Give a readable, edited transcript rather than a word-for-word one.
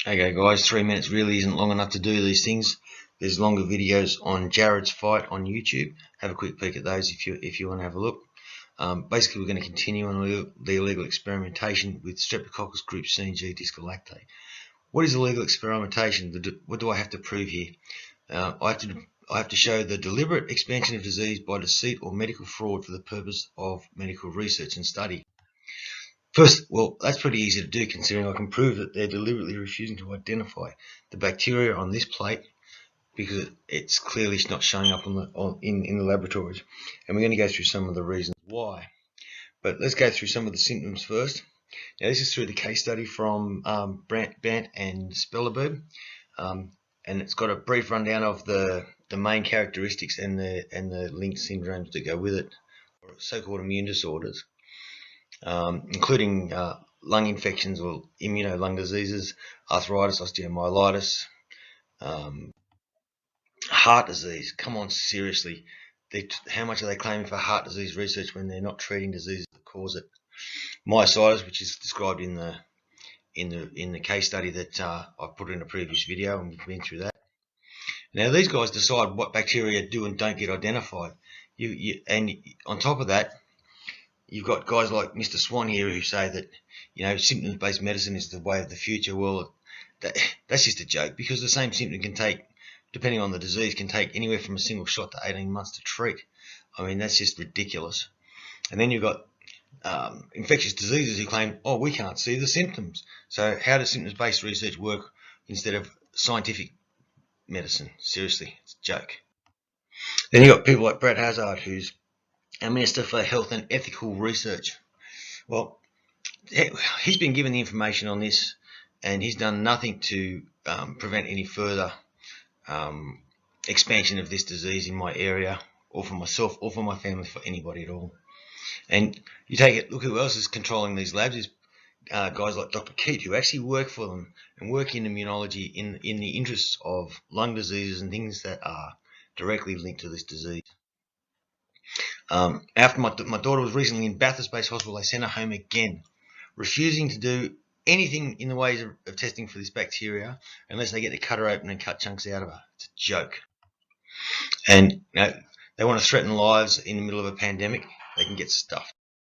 Okay guys, 3 minutes really isn't long enough to do these things. There's longer videos on Jared's fight on YouTube. Have a quick peek at those if you want to have a look. Basically, we're going to continue on the illegal experimentation with Streptococcus group C and G discolactate. What is illegal experimentation? What do I have to prove here? I have to show the deliberate expansion of disease by deceit or medical fraud for the purpose of medical research and study. First, well, that's pretty easy to do considering I can prove that they're deliberately refusing to identify the bacteria on this plate because it's clearly not showing up in the laboratories. And we're going to go through some of the reasons why. But let's go through some of the symptoms first. Now, this is through the case study from Bant and Spellerberg, and it's got a brief rundown of the main characteristics and the linked syndromes that go with it, or so-called immune disorders. Including lung infections or immuno-lung diseases, arthritis, osteomyelitis, heart disease. Come on, seriously. How much are they claiming for heart disease research when they're not treating diseases that cause it? Myositis, which is described in the case study that I've put in a previous video, and we've been through that. Now, these guys decide what bacteria do and don't get identified. And on top of that, you've got guys like Mr. Swan here who say that symptom-based medicine is the way of the future. Well, that's just a joke, because the same symptom can take, depending on the disease, can take anywhere from a single shot to 18 months to treat. I mean, that's just ridiculous. And then you've got infectious diseases who claim, oh, we can't see the symptoms. So how does symptoms-based research work instead of scientific medicine? Seriously, it's a joke. Then you've got people like Brad Hazard, who's our Minister for Health and Ethical Research. Well, he's been given the information on this, and he's done nothing to prevent any further expansion of this disease in my area, or for myself, or for my family, for anybody at all. And you take it, look who else is controlling these labs, is guys like Dr. Keat, who actually work for them and work in immunology in the interests of lung diseases and things that are directly linked to this disease. After my daughter was recently in Bathurst-based hospital, they sent her home again, refusing to do anything in the ways of testing for this bacteria unless they get to cut her open and cut chunks out of her. It's a joke. And they want to threaten lives in the middle of a pandemic. They can get stuffed.